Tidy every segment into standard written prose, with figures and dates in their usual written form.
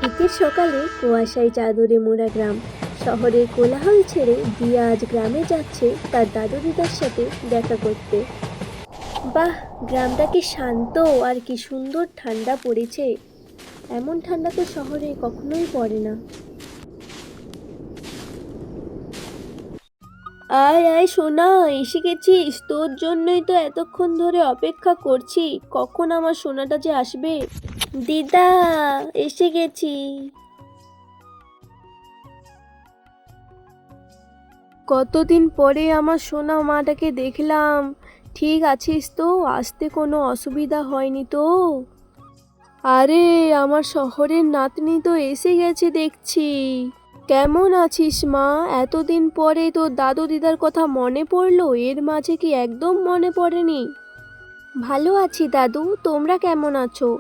শীতের সকালে কুয়াশায় চাদরে মোড়া গ্রাম। শহরের কোলাহল ছেড়ে দিয়া আজ গ্রামে যাচ্ছে তার দাদু দিদার সাথে দেখা করতে। বাহ, গ্রামটা কি শান্ত আর কি সুন্দর ঠান্ডা পড়েছে। এমন ঠান্ডা তো শহরে কখনোই পড়ে না। আয় আয় সোনা, এসে গেছিস, তোর জন্যই তো এতক্ষণ ধরে অপেক্ষা করছি, কখন আমার সোনাটা যে আসবে। দিদা, এসে গেছি। কতদিন পরে আমার সোনা মাটাকে দেখলাম। ঠিক আছিস তো? আসতে কোনো অসুবিধা হয়নি তো? আরে, আমার শহরের নাতনি তো এসে গেছে দেখছি। কেমন আছিস মা? এতদিন পরে তোর দাদু দিদার কথা মনে পড়লো, এর মাঝে কি একদম মনে পড়েনি? ভালো আছি দাদু, তোমরা কেমন আছো?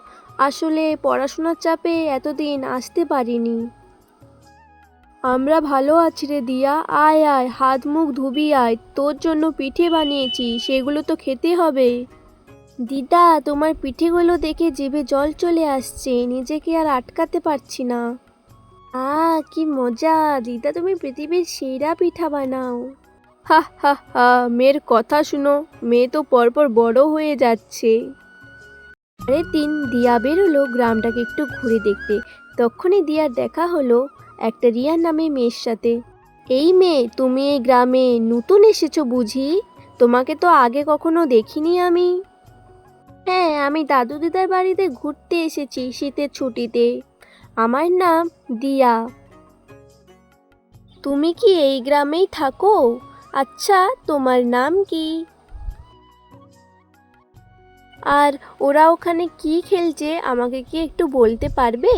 আসলে পড়াশোনার চাপে এতদিন আসতে পারিনি। আমরা ভালো আছি রে দিয়া। আয় আয়, হাত মুখ ধুবি আয়, তোর জন্য পিঠে বানিয়েছি, সেগুলো তো খেতে হবে। দিদা, তোমার পিঠেগুলো দেখে জিভে জল চলে আসছে, নিজেকে আর আটকাতে পারছি না। কি মজা! দিদা, তুমি পৃথিবীর সেরা পিঠা বানাও। হা হা হা, মেয়ের কথা শুনো, মেয়ে তো পরপর বড় হয়ে যাচ্ছে। পরের দিন দিয়া বেরোলো গ্রামটাকে একটু ঘুরে দেখতে। তখনই দিয়ার দেখা হলো একটা রিয়া নামে মেয়ের সাথে। এই মেয়ে, তুমি এই গ্রামে নতুন এসেছো বুঝি? তোমাকে তো আগে কখনো দেখিনি আমি। হ্যাঁ, আমি দাদু দিদার বাড়িতে ঘুরতে এসেছি শীতের ছুটিতে। আমার নাম দিয়া। তুমি কি এই গ্রামেই থাকো? আচ্ছা, তোমার নাম কি? আর ওরা ওখানে কি খেলছে আমাকে কি একটু বলতে পারবে?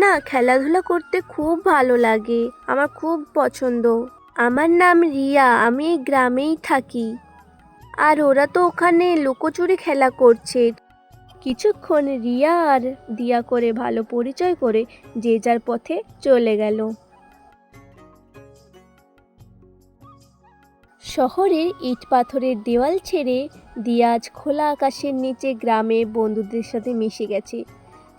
না, খেলাধুলা করতে খুব ভালো লাগে, আমার খুব পছন্দ। আমার নাম রিয়া, আমি এই গ্রামেই থাকি। আর ওরা তো ওখানে লুকোচুরি খেলা করছে। কিছুক্ষণ রিয়া আর দিয়া করে ভালো পরিচয় করে যে যার পথে চলে গেল। শহরের ইট পাথরের দেওয়াল ছেড়ে দিয়া আজ খোলা আকাশের নিচে গ্রামে বন্ধুদের সাথে মিশে গেছে।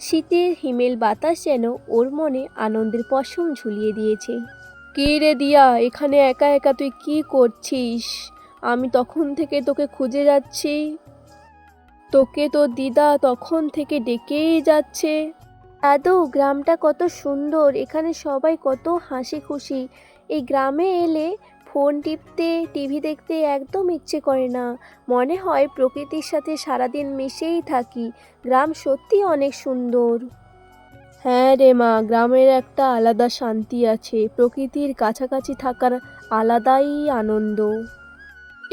শীতের হিমেল বাতাস যেন ওর মনে আনন্দের পশম ঝুলিয়ে দিয়েছে। কে রে দিয়া, এখানে একা একা তুই কি করছিস? আমি তখন থেকে তোকে খুঁজে যাচ্ছি। তোকে তো দিদা তখন থেকে ডেকেই যাচ্ছে। দাদু, গ্রামটা কত সুন্দর, এখানে সবাই কত হাসি খুশি। এই গ্রামে এলে ফোন টিপতে টিভি দেখতে একদম ইচ্ছে করে না, মনে হয় প্রকৃতির সাথে সারাদিন মিশেই থাকি। গ্রাম সত্যি অনেক সুন্দর। হ্যাঁ রে মা, গ্রামের একটা আলাদা শান্তি আছে, প্রকৃতির কাছাকাছি থাকার আলাদাই আনন্দ।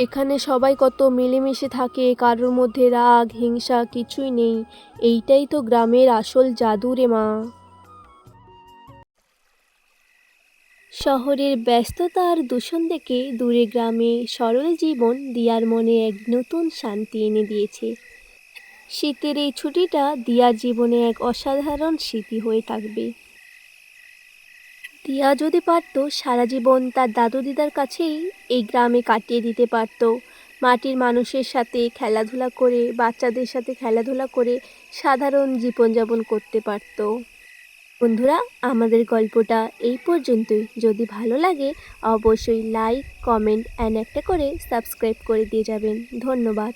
এখানে সবাই কত মিলেমিশে থাকে, কারোর মধ্যে রাগ হিংসা কিছুই নেই। এইটাই তো গ্রামের আসল জাদু রে মা। শহরের ব্যস্ততা আর দূষণ থেকে দূরে গ্রামে সরল জীবন দিয়ার মনে এক নতুন শান্তি এনে দিয়েছে। শীতের এই ছুটিটা দিয়ার জীবনে এক অসাধারণ স্মৃতি হয়ে থাকবে। দিয়া যদি পারত সারা জীবন তার দাদু দিদার কাছেই এই গ্রামে কাটিয়ে দিতে পারত, মাটির মানুষের সাথে খেলাধুলা করে, বাচ্চাদের সাথে খেলাধুলা করে সাধারণ জীবনযাপন করতে পারত। বন্ধুরা, আমাদের গল্পটা এই পর্যন্তই। যদি ভালো লাগে অবশ্যই লাইক, কমেন্ট অ্যান্ড একটা করে সাবস্ক্রাইব করে দিয়ে যাবেন। ধন্যবাদ।